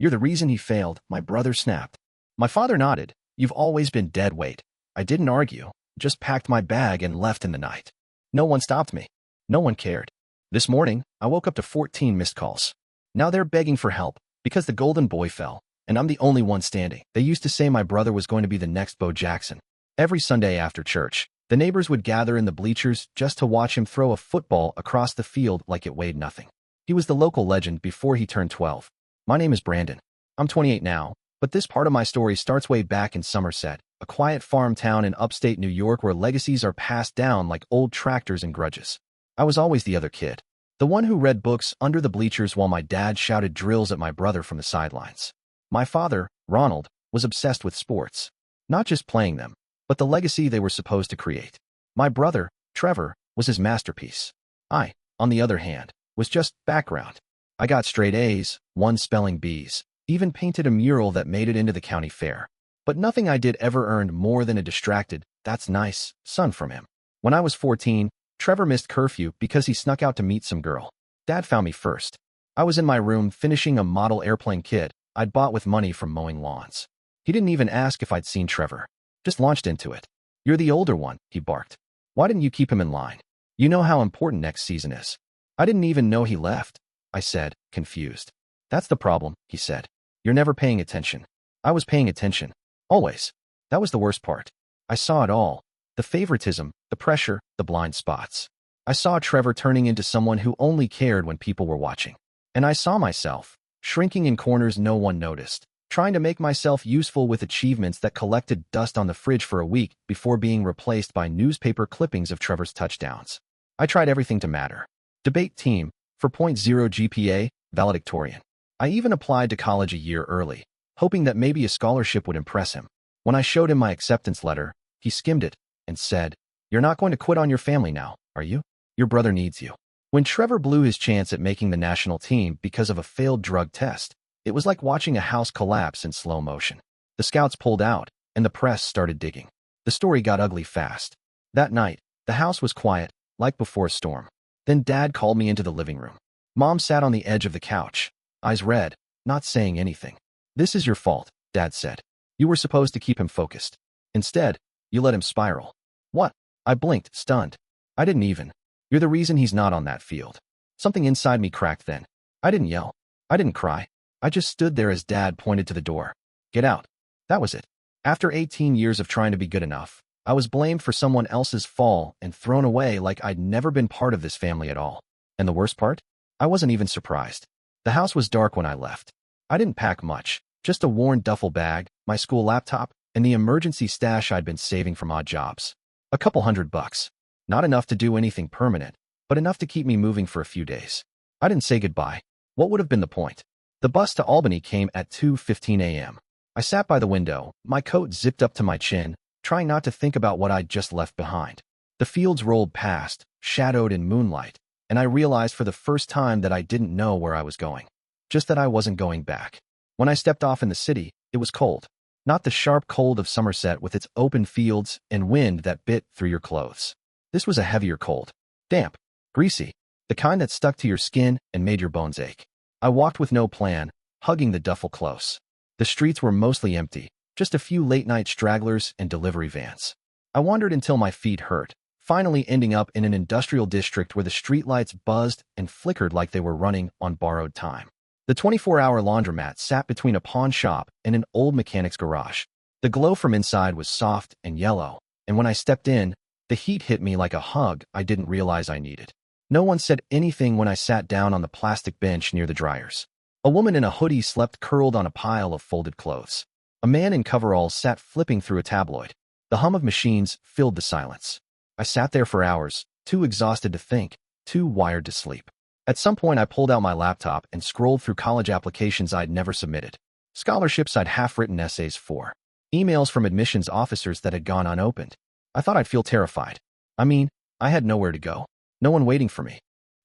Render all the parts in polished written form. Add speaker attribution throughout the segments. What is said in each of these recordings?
Speaker 1: You're the reason he failed, my brother snapped. My father nodded. You've always been dead weight. I didn't argue, just packed my bag and left in the night. No one stopped me. No one cared. This morning, I woke up to 14 missed calls. Now they're begging for help because the golden boy fell, and I'm the only one standing. They used to say my brother was going to be the next Bo Jackson. Every Sunday after church, the neighbors would gather in the bleachers just to watch him throw a football across the field like it weighed nothing. He was the local legend before he turned 12. My name is Brandon. I'm 28 now, but this part of my story starts way back in Somerset, a quiet farm town in upstate New York where legacies are passed down like old tractors and grudges. I was always the other kid, the one who read books under the bleachers while my dad shouted drills at my brother from the sidelines. My father, Ronald, was obsessed with sports, not just playing them, but the legacy they were supposed to create. My brother, Trevor, was his masterpiece. I, on the other hand, was just background. I got straight A's, won spelling bees, even painted a mural that made it into the county fair. But nothing I did ever earned more than a distracted, "That's nice," son from him. When I was 14, Trevor missed curfew because he snuck out to meet some girl. Dad found me first. I was in my room finishing a model airplane kit I'd bought with money from mowing lawns. He didn't even ask if I'd seen Trevor. Just launched into it. "You're the older one," he barked. "Why didn't you keep him in line? You know how important next season is." "I didn't even know he left," I said, confused. "That's the problem," he said. "You're never paying attention." I was paying attention. Always. That was the worst part. I saw it all. The favoritism, the pressure, the blind spots. I saw Trevor turning into someone who only cared when people were watching. And I saw myself, shrinking in corners no one noticed, trying to make myself useful with achievements that collected dust on the fridge for a week before being replaced by newspaper clippings of Trevor's touchdowns. I tried everything to matter. Debate team, for .0 GPA, valedictorian. I even applied to college a year early, hoping that maybe a scholarship would impress him. When I showed him my acceptance letter, he skimmed it and said, "You're not going to quit on your family now, are you? Your brother needs you." When Trevor blew his chance at making the national team because of a failed drug test, it was like watching a house collapse in slow motion. The scouts pulled out, and the press started digging. The story got ugly fast. That night, the house was quiet, like before a storm. Then Dad called me into the living room. Mom sat on the edge of the couch, eyes red, not saying anything. "This is your fault," Dad said. "You were supposed to keep him focused. Instead, you let him spiral." "What?" I blinked, stunned. "I didn't even. You're the reason he's not on that field." Something inside me cracked then. I didn't yell. I didn't cry. I just stood there as Dad pointed to the door. "Get out." That was it. After 18 years of trying to be good enough, I was blamed for someone else's fall and thrown away like I'd never been part of this family at all. And the worst part? I wasn't even surprised. The house was dark when I left. I didn't pack much, just a worn duffel bag, my school laptop, and the emergency stash I'd been saving from odd jobs. A couple $100. Not enough to do anything permanent, but enough to keep me moving for a few days. I didn't say goodbye. What would have been the point? The bus to Albany came at 2:15 a.m. I sat by the window, my coat zipped up to my chin, trying not to think about what I'd just left behind. The fields rolled past, shadowed in moonlight, and I realized for the first time that I didn't know where I was going. Just that I wasn't going back. When I stepped off in the city, it was cold. Not the sharp cold of Somerset with its open fields and wind that bit through your clothes. This was a heavier cold. Damp, greasy, the kind that stuck to your skin and made your bones ache. I walked with no plan, hugging the duffel close. The streets were mostly empty, just a few late-night stragglers and delivery vans. I wandered until my feet hurt, finally ending up in an industrial district where the streetlights buzzed and flickered like they were running on borrowed time. The 24-hour laundromat sat between a pawn shop and an old mechanic's garage. The glow from inside was soft and yellow, and when I stepped in, the heat hit me like a hug I didn't realize I needed. No one said anything when I sat down on the plastic bench near the dryers. A woman in a hoodie slept curled on a pile of folded clothes. A man in coveralls sat flipping through a tabloid. The hum of machines filled the silence. I sat there for hours, too exhausted to think, too wired to sleep. At some point, I pulled out my laptop and scrolled through college applications I'd never submitted. Scholarships I'd half-written essays for. Emails from admissions officers that had gone unopened. I thought I'd feel terrified. I mean, I had nowhere to go. No one waiting for me.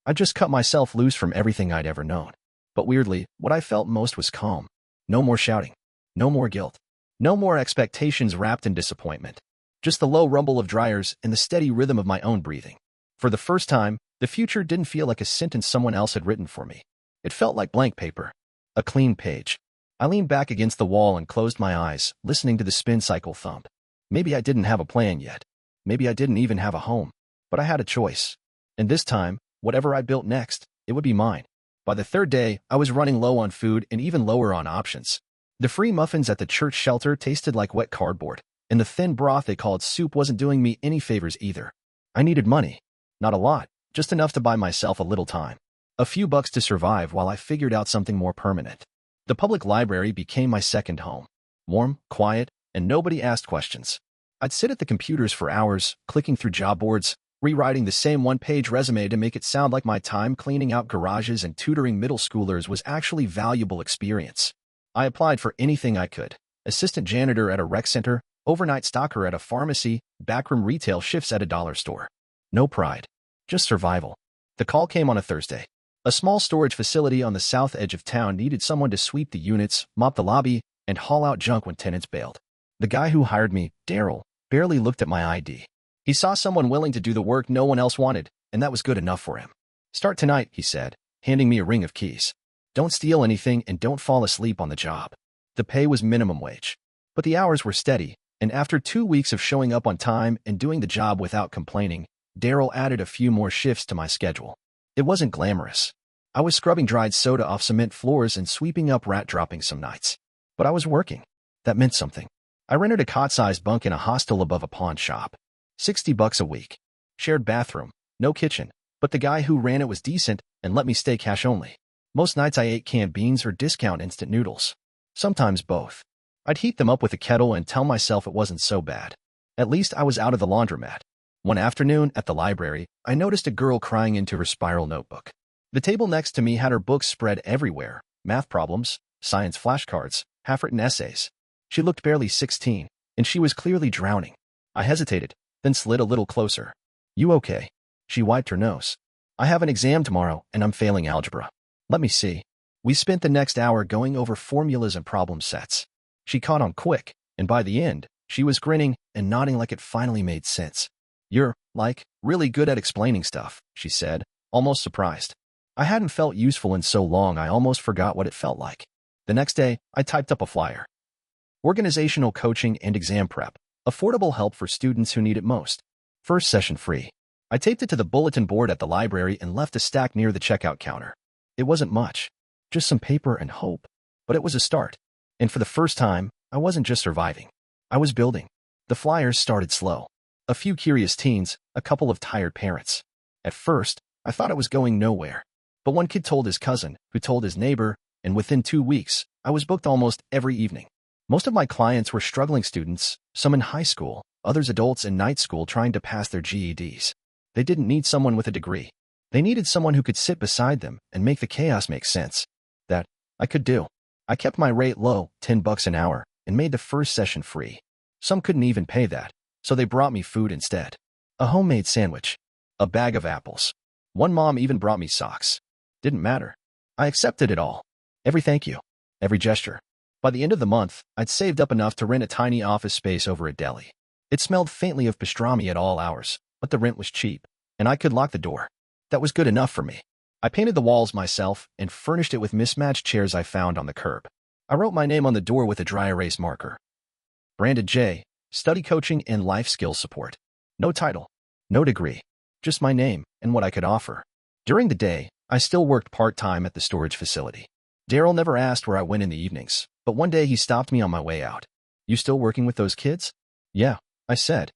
Speaker 1: I just cut myself loose from everything I'd ever known. But weirdly, what I felt most was calm. No more shouting. No more guilt. No more expectations wrapped in disappointment. Just the low rumble of dryers and the steady rhythm of my own breathing. For the first time, the future didn't feel like a sentence someone else had written for me. It felt like blank paper. A clean page. I leaned back against the wall and closed my eyes, listening to the spin cycle thump. Maybe I didn't have a plan yet. Maybe I didn't even have a home. But I had a choice. And this time, whatever I built next, it would be mine. By the third day, I was running low on food and even lower on options. The free muffins at the church shelter tasted like wet cardboard, and the thin broth they called soup wasn't doing me any favors either. I needed money. Not a lot, just enough to buy myself a little time. A few bucks to survive while I figured out something more permanent. The public library became my second home. Warm, quiet, and nobody asked questions. I'd sit at the computers for hours, clicking through job boards, rewriting the same one-page resume to make it sound like my time cleaning out garages and tutoring middle schoolers was actually valuable experience. I applied for anything I could. Assistant janitor at a rec center, overnight stocker at a pharmacy, backroom retail shifts at a dollar store. No pride. Just survival. The call came on a Thursday. A small storage facility on the south edge of town needed someone to sweep the units, mop the lobby, and haul out junk when tenants bailed. The guy who hired me, Daryl, barely looked at my ID. He saw someone willing to do the work no one else wanted, and that was good enough for him. Start tonight, he said, handing me a ring of keys. Don't steal anything and don't fall asleep on the job. The pay was minimum wage. But the hours were steady, and after 2 weeks of showing up on time and doing the job without complaining, Daryl added a few more shifts to my schedule. It wasn't glamorous. I was scrubbing dried soda off cement floors and sweeping up rat droppings some nights. But I was working. That meant something. I rented a cot-sized bunk in a hostel above a pawn shop. $60 a week. Shared bathroom, no kitchen, but the guy who ran it was decent and let me stay cash only. Most nights I ate canned beans or discount instant noodles. Sometimes both. I'd heat them up with a kettle and tell myself it wasn't so bad. At least I was out of the laundromat. One afternoon at the library, I noticed a girl crying into her spiral notebook. The table next to me had her books spread everywhere, math problems, science flashcards, half-written essays. She looked barely 16, and she was clearly drowning. I hesitated, then slid a little closer. You okay? She wiped her nose. I have an exam tomorrow, and I'm failing algebra. Let me see. We spent the next hour going over formulas and problem sets. She caught on quick, and by the end, she was grinning and nodding like it finally made sense. You're, really good at explaining stuff, she said, almost surprised. I hadn't felt useful in so long I almost forgot what it felt like. The next day, I typed up a flyer. Organizational coaching and exam prep. Affordable help for students who need it most. First session free. I taped it to the bulletin board at the library and left a stack near the checkout counter. It wasn't much. Just some paper and hope. But it was a start. And for the first time, I wasn't just surviving. I was building. The flyers started slow. A few curious teens, a couple of tired parents. At first, I thought it was going nowhere. But one kid told his cousin, who told his neighbor, and within 2 weeks, I was booked almost every evening. Most of my clients were struggling students, some in high school, others adults in night school trying to pass their GEDs. They didn't need someone with a degree. They needed someone who could sit beside them and make the chaos make sense. That, I could do. I kept my rate low, $10 an hour, and made the first session free. Some couldn't even pay that, so they brought me food instead. A homemade sandwich. A bag of apples. One mom even brought me socks. Didn't matter. I accepted it all. Every thank you. Every gesture. By the end of the month, I'd saved up enough to rent a tiny office space over a deli. It smelled faintly of pastrami at all hours, but the rent was cheap, and I could lock the door. That was good enough for me. I painted the walls myself and furnished it with mismatched chairs I found on the curb. I wrote my name on the door with a dry erase marker. Branded J, Study Coaching and Life Skills Support. No title. No degree. Just my name and what I could offer. During the day, I still worked part-time at the storage facility. Daryl never asked where I went in the evenings, but one day he stopped me on my way out. You still working with those kids? Yeah, I said.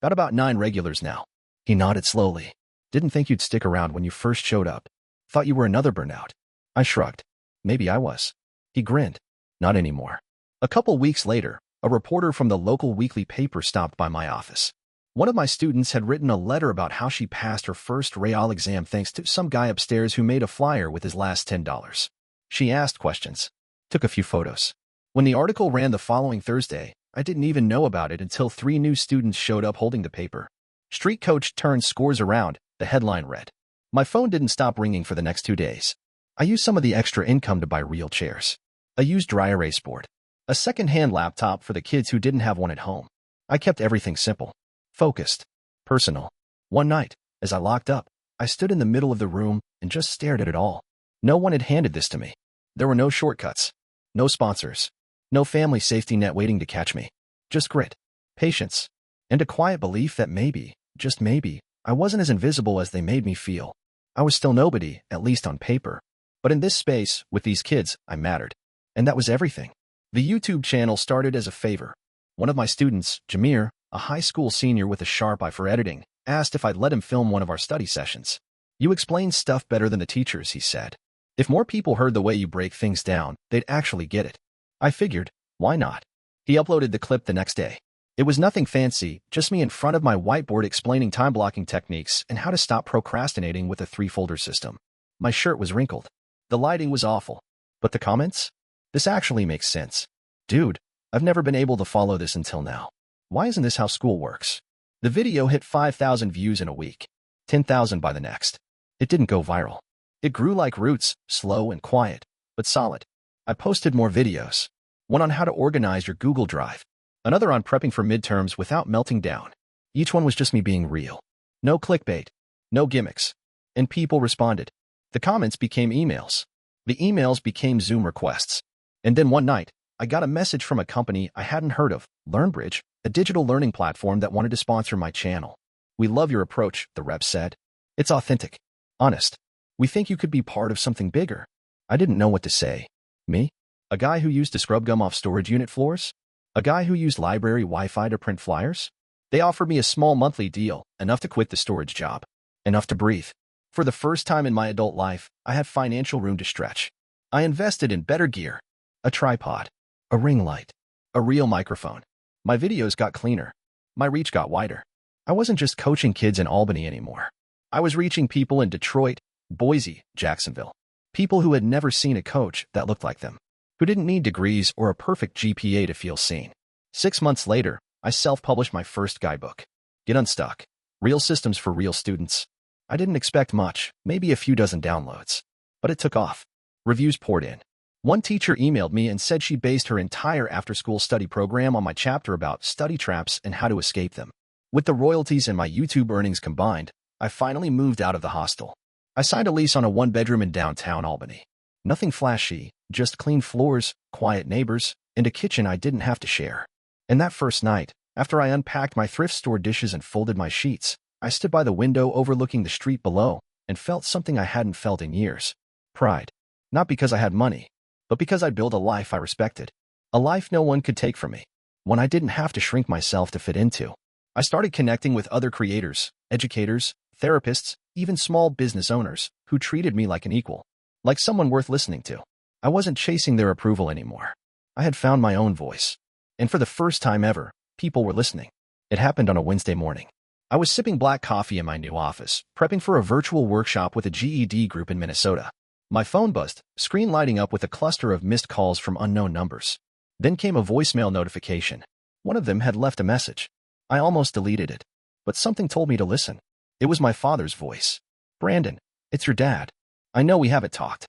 Speaker 1: Got about 9 regulars now. He nodded slowly. Didn't think you'd stick around when you first showed up. Thought you were another burnout. I shrugged. Maybe I was. He grinned. Not anymore. A couple weeks later, a reporter from the local weekly paper stopped by my office. One of my students had written a letter about how she passed her first real exam thanks to some guy upstairs who made a flyer with his last $10. She asked questions. Took a few photos. When the article ran the following Thursday, I didn't even know about it until 3 new students showed up holding the paper. Street coach turned scores around, the headline read. My phone didn't stop ringing for the next 2 days. I used some of the extra income to buy real chairs. A used dry erase board. A second-hand laptop for the kids who didn't have one at home. I kept everything simple. Focused. Personal. One night, as I locked up, I stood in the middle of the room and just stared at it all. No one had handed this to me. There were no shortcuts. No sponsors. No family safety net waiting to catch me. Just grit, patience, and a quiet belief that maybe, just maybe, I wasn't as invisible as they made me feel. I was still nobody, at least on paper. But in this space, with these kids, I mattered. And that was everything. The YouTube channel started as a favor. One of my students, Jameer, a high school senior with a sharp eye for editing, asked if I'd let him film one of our study sessions. "You explain stuff better than the teachers," he said. "If more people heard the way you break things down, they'd actually get it." I figured, why not? He uploaded the clip the next day. It was nothing fancy, just me in front of my whiteboard explaining time blocking techniques and how to stop procrastinating with a 3-folder system. My shirt was wrinkled. The lighting was awful. But the comments? This actually makes sense. Dude, I've never been able to follow this until now. Why isn't this how school works? The video hit 5,000 views in a week, 10,000 by the next. It didn't go viral. It grew like roots, slow and quiet, but solid. I posted more videos. One on how to organize your Google Drive. Another on prepping for midterms without melting down. Each one was just me being real. No clickbait. No gimmicks. And people responded. The comments became emails. The emails became Zoom requests. And then one night, I got a message from a company I hadn't heard of, LearnBridge, a digital learning platform that wanted to sponsor my channel. "We love your approach," the rep said. "It's authentic. Honest. We think you could be part of something bigger." I didn't know what to say. Me? A guy who used to scrub gum off storage unit floors? A guy who used library Wi-Fi to print flyers? They offered me a small monthly deal, enough to quit the storage job. Enough to breathe. For the first time in my adult life, I had financial room to stretch. I invested in better gear. A tripod. A ring light. A real microphone. My videos got cleaner. My reach got wider. I wasn't just coaching kids in Albany anymore. I was reaching people in Detroit, Boise, Jacksonville. People who had never seen a coach that looked like them. Who didn't need degrees or a perfect GPA to feel seen. 6 months later, I self-published my first guidebook. Get Unstuck. Real systems for real students. I didn't expect much, maybe a few dozen downloads. But it took off. Reviews poured in. One teacher emailed me and said she based her entire after-school study program on my chapter about study traps and how to escape them. With the royalties and my YouTube earnings combined, I finally moved out of the hostel. I signed a lease on a 1-bedroom in downtown Albany. Nothing flashy, just clean floors, quiet neighbors, and a kitchen I didn't have to share. And that first night, after I unpacked my thrift store dishes and folded my sheets, I stood by the window overlooking the street below and felt something I hadn't felt in years. Pride. Not because I had money, but because I'd built a life I respected. A life no one could take from me. One I didn't have to shrink myself to fit into. I started connecting with other creators, educators, therapists, even small business owners who treated me like an equal. Like someone worth listening to. I wasn't chasing their approval anymore. I had found my own voice. And for the first time ever, people were listening. It happened on a Wednesday morning. I was sipping black coffee in my new office, prepping for a virtual workshop with a GED group in Minnesota. My phone buzzed, screen lighting up with a cluster of missed calls from unknown numbers. Then came a voicemail notification. One of them had left a message. I almost deleted it. But something told me to listen. It was my father's voice. "Brandon, it's your dad. I know we haven't talked."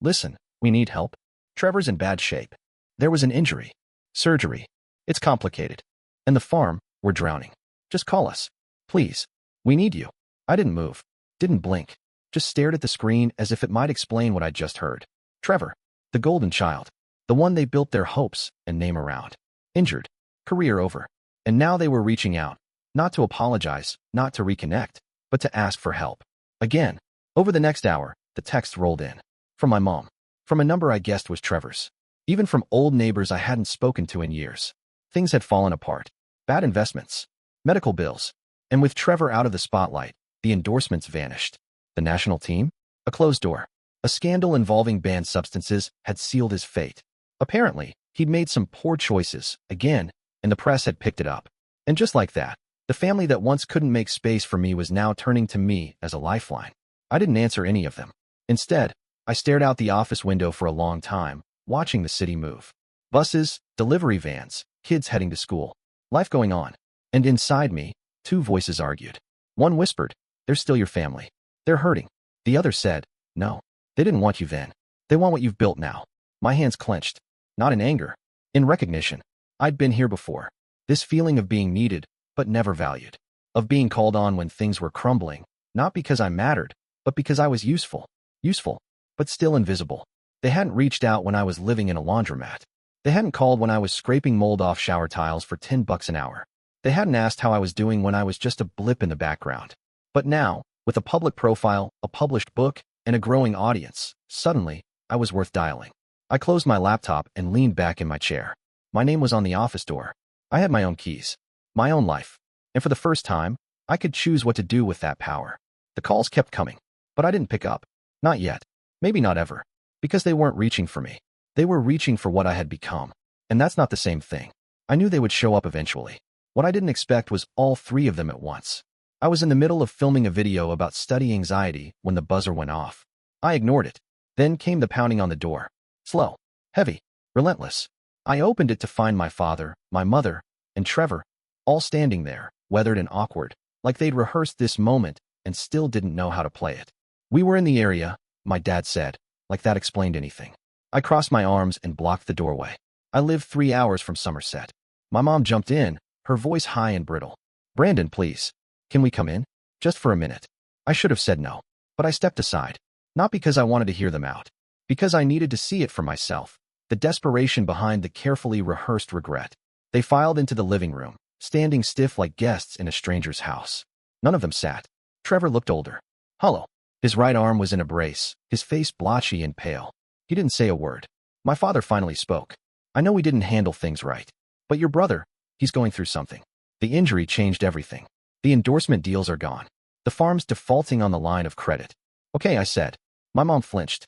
Speaker 1: Listen, we need help. Trevor's in bad shape. There was an injury. Surgery. It's complicated. And the farm, we're drowning. Just call us. Please. We need you. I didn't move. Didn't blink. Just stared at the screen as if it might explain what I'd just heard. Trevor. The golden child. The one they built their hopes and name around. Injured. Career over. And now they were reaching out. Not to apologize, not to reconnect, but to ask for help. Again. Over the next hour, the text rolled in. From my mom. From a number I guessed was Trevor's. Even from old neighbors I hadn't spoken to in years. Things had fallen apart. Bad investments. Medical bills. And with Trevor out of the spotlight, the endorsements vanished. The national team? A closed door. A scandal involving banned substances had sealed his fate. Apparently, he'd made some poor choices, again, and the press had picked it up. And just like that, the family that once couldn't make space for me was now turning to me as a lifeline. I didn't answer any of them. Instead, I stared out the office window for a long time, watching the city move. Buses, delivery vans, kids heading to school. Life going on. And inside me, 2 voices argued. One whispered, "They're still your family. They're hurting." The other said, "No, they didn't want you then. They want what you've built now." My hands clenched. Not in anger. In recognition. I'd been here before. This feeling of being needed, but never valued. Of being called on when things were crumbling. Not because I mattered, but because I was useful. Useful, but still invisible. They hadn't reached out when I was living in a laundromat. They hadn't called when I was scraping mold off shower tiles for $10 an hour. They hadn't asked how I was doing when I was just a blip in the background. But now, with a public profile, a published book, and a growing audience, suddenly, I was worth dialing. I closed my laptop and leaned back in my chair. My name was on the office door. I had my own keys, my own life. And for the first time, I could choose what to do with that power. The calls kept coming, but I didn't pick up. Not yet. Maybe not ever. Because they weren't reaching for me. They were reaching for what I had become. And that's not the same thing. I knew they would show up eventually. What I didn't expect was all three of them at once. I was in the middle of filming a video about study anxiety when the buzzer went off. I ignored it. Then came the pounding on the door. Slow, heavy, relentless. I opened it to find my father, my mother, and Trevor, all standing there, weathered and awkward, like they'd rehearsed this moment and still didn't know how to play it. We were in the area, my dad said, like that explained anything. I crossed my arms and blocked the doorway. I lived 3 hours from Somerset. My mom jumped in, her voice high and brittle. Brandon, please. Can we come in? Just for a minute. I should have said no, but I stepped aside. Not because I wanted to hear them out. Because I needed to see it for myself. The desperation behind the carefully rehearsed regret. They filed into the living room, standing stiff like guests in a stranger's house. None of them sat. Trevor looked older. Hollow. His right arm was in a brace, his face blotchy and pale. He didn't say a word. My father finally spoke. I know we didn't handle things right. But your brother, he's going through something. The injury changed everything. The endorsement deals are gone. The farm's defaulting on the line of credit. Okay, I said. My mom flinched.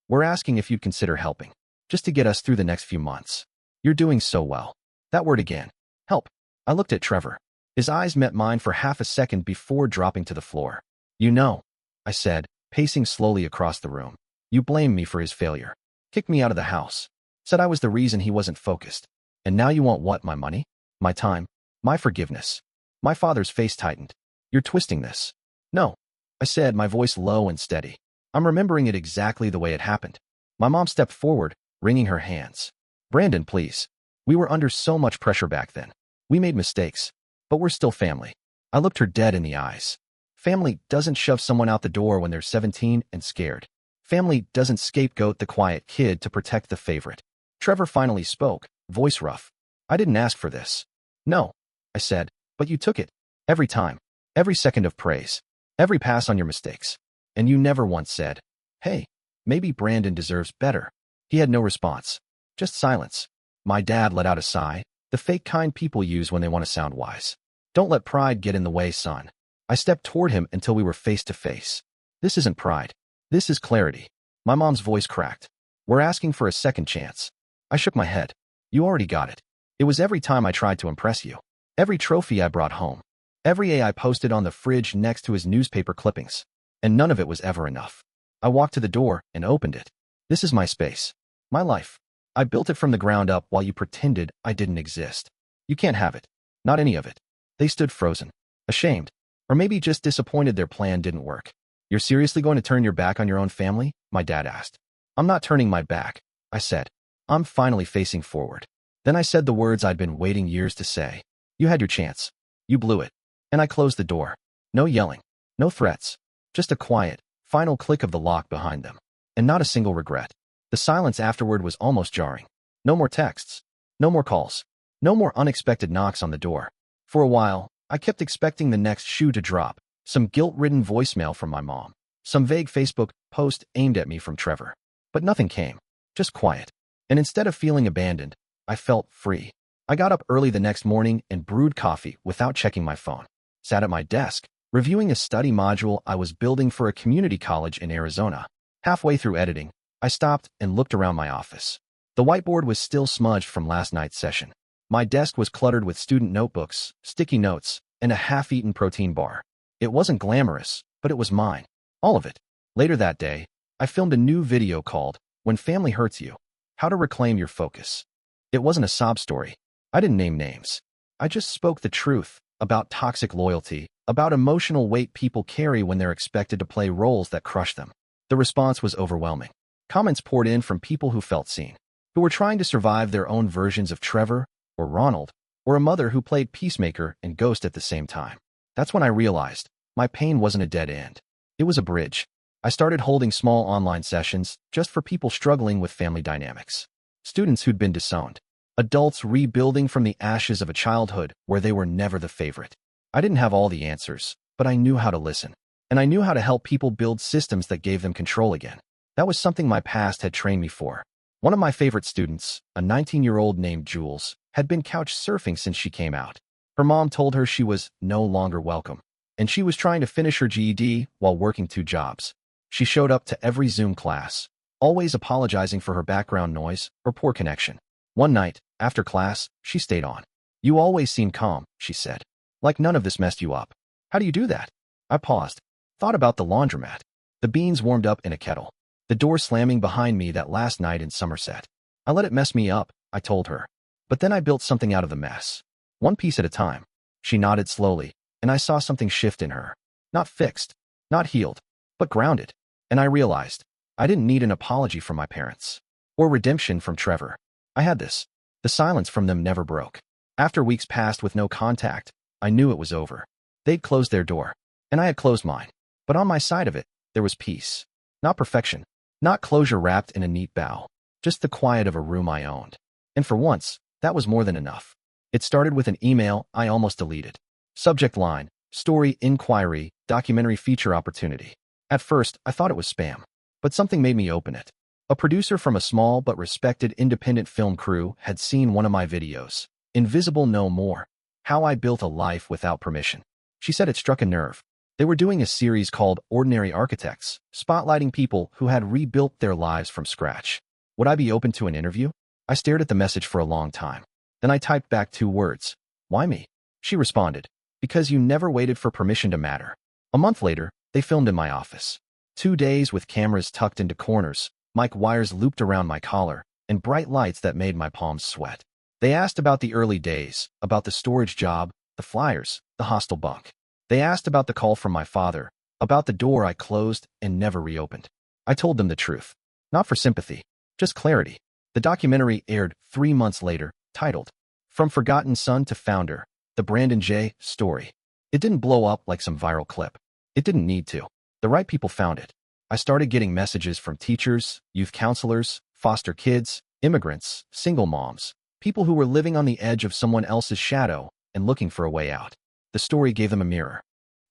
Speaker 1: We're asking if you'd consider helping. Just to get us through the next few months. You're doing so well. That word again. Help. I looked at Trevor. His eyes met mine for half a second before dropping to the floor. You know, I said, pacing slowly across the room. You blamed me for his failure. Kicked me out of the house. Said I was the reason he wasn't focused. And now you want what, my money? My time? My forgiveness? My father's face tightened. You're twisting this. No, I said, my voice low and steady. I'm remembering it exactly the way it happened. My mom stepped forward, wringing her hands. Brandon, please. We were under so much pressure back then. We made mistakes, but we're still family. I looked her dead in the eyes. Family doesn't shove someone out the door when they're 17 and scared. Family doesn't scapegoat the quiet kid to protect the favorite. Trevor finally spoke, voice rough. I didn't ask for this. No, I said, but you took it. Every time. Every second of praise. Every pass on your mistakes. And you never once said, hey, maybe Brandon deserves better. He had no response. Just silence. My dad let out a sigh, the fake kind people use when they want to sound wise. Don't let pride get in the way, son. I stepped toward him until we were face to face. This isn't pride. This is clarity. My mom's voice cracked. We're asking for a second chance. I shook my head. You already got it. It was every time I tried to impress you. Every trophy I brought home. Every A I posted on the fridge next to his newspaper clippings. And none of it was ever enough. I walked to the door and opened it. This is my space. My life. I built it from the ground up while you pretended I didn't exist. You can't have it. Not any of it. They stood frozen. Ashamed. Or maybe just disappointed their plan didn't work. You're seriously going to turn your back on your own family? My dad asked. I'm not turning my back, I said. I'm finally facing forward. Then I said the words I'd been waiting years to say. You had your chance. You blew it. And I closed the door. No yelling. No threats. Just a quiet, final click of the lock behind them. And not a single regret. The silence afterward was almost jarring. No more texts. No more calls. No more unexpected knocks on the door. For a while, I kept expecting the next shoe to drop. Some guilt-ridden voicemail from my mom. Some vague Facebook post aimed at me from Trevor. But nothing came. Just quiet. And instead of feeling abandoned, I felt free. I got up early the next morning and brewed coffee without checking my phone. Sat at my desk, reviewing a study module I was building for a community college in Arizona. Halfway through editing, I stopped and looked around my office. The whiteboard was still smudged from last night's session. My desk was cluttered with student notebooks, sticky notes, and a half-eaten protein bar. It wasn't glamorous, but it was mine. All of it. Later that day, I filmed a new video called When Family Hurts You, How to Reclaim Your Focus. It wasn't a sob story. I didn't name names. I just spoke the truth about toxic loyalty, about emotional weight people carry when they're expected to play roles that crush them. The response was overwhelming. Comments poured in from people who felt seen, who were trying to survive their own versions of Trevor or Ronald, or a mother who played peacemaker and ghost at the same time. That's when I realized my pain wasn't a dead end. It was a bridge. I started holding small online sessions just for people struggling with family dynamics. Students who'd been disowned. Adults rebuilding from the ashes of a childhood where they were never the favorite. I didn't have all the answers, but I knew how to listen. And I knew how to help people build systems that gave them control again. That was something my past had trained me for. One of my favorite students, a 19-year-old named Jules, had been couch surfing since she came out. Her mom told her she was no longer welcome, and she was trying to finish her GED while working 2 jobs. She showed up to every Zoom class, always apologizing for her background noise or poor connection. One night, after class, she stayed on. "You always seem calm," she said. "Like none of this messed you up. How do you do that?" I paused, thought about the laundromat, the beans warmed up in a kettle, the door slamming behind me that last night in Somerset. "I let it mess me up," I told her. "But then I built something out of the mess. One piece at a time." She nodded slowly, and I saw something shift in her. Not fixed, not healed, but grounded. And I realized I didn't need an apology from my parents or redemption from Trevor. I had this. The silence from them never broke. After weeks passed with no contact, I knew it was over. They'd closed their door, and I had closed mine. But on my side of it, there was peace. Not perfection, not closure wrapped in a neat bow, just the quiet of a room I owned. And for once, that was more than enough. It started with an email I almost deleted. Subject line: story inquiry, documentary feature opportunity. At first, I thought it was spam, but something made me open it. A producer from a small but respected independent film crew had seen one of my videos, Invisible No More, How I Built a Life Without Permission. She said it struck a nerve. They were doing a series called Ordinary Architects, spotlighting people who had rebuilt their lives from scratch. Would I be open to an interview? I stared at the message for a long time. Then I typed back 2 words. "Why me?" She responded, "Because you never waited for permission to matter." A month later, they filmed in my office. 2 days with cameras tucked into corners, mic wires looped around my collar, and bright lights that made my palms sweat. They asked about the early days, about the storage job, the flyers, the hostel bunk. They asked about the call from my father, about the door I closed and never reopened. I told them the truth. Not for sympathy, just clarity. The documentary aired 3 months later, titled From Forgotten Son to Founder, The Brandon J. Story. It didn't blow up like some viral clip. It didn't need to. The right people found it. I started getting messages from teachers, youth counselors, foster kids, immigrants, single moms, people who were living on the edge of someone else's shadow and looking for a way out. The story gave them a mirror.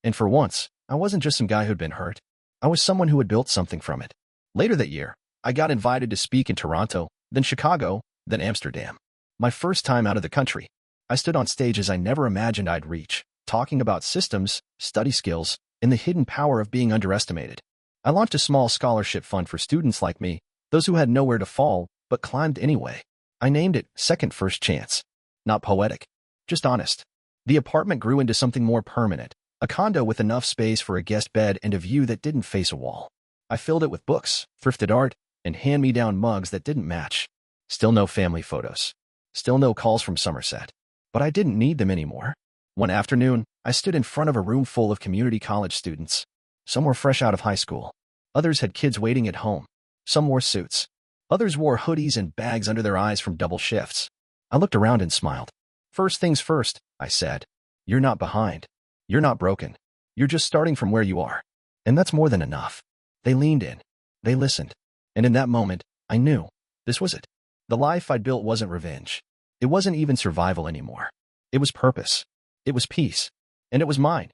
Speaker 1: And for once, I wasn't just some guy who'd been hurt. I was someone who had built something from it. Later that year, I got invited to speak in Toronto, then Chicago, then Amsterdam. My first time out of the country. I stood on stages I never imagined I'd reach, talking about systems, study skills, and the hidden power of being underestimated. I launched a small scholarship fund for students like me, those who had nowhere to fall, but climbed anyway. I named it Second First Chance. Not poetic, just honest. The apartment grew into something more permanent, a condo with enough space for a guest bed and a view that didn't face a wall. I filled it with books, thrifted art, and hand-me-down mugs that didn't match. Still no family photos. Still no calls from Somerset. But I didn't need them anymore. One afternoon, I stood in front of a room full of community college students. Some were fresh out of high school. Others had kids waiting at home. Some wore suits. Others wore hoodies and bags under their eyes from double shifts. I looked around and smiled. "First things first," I said. "You're not behind. You're not broken. You're just starting from where you are. And that's more than enough." They leaned in. They listened. And in that moment, I knew this was it. The life I'd built wasn't revenge. It wasn't even survival anymore. It was purpose. It was peace. And it was mine.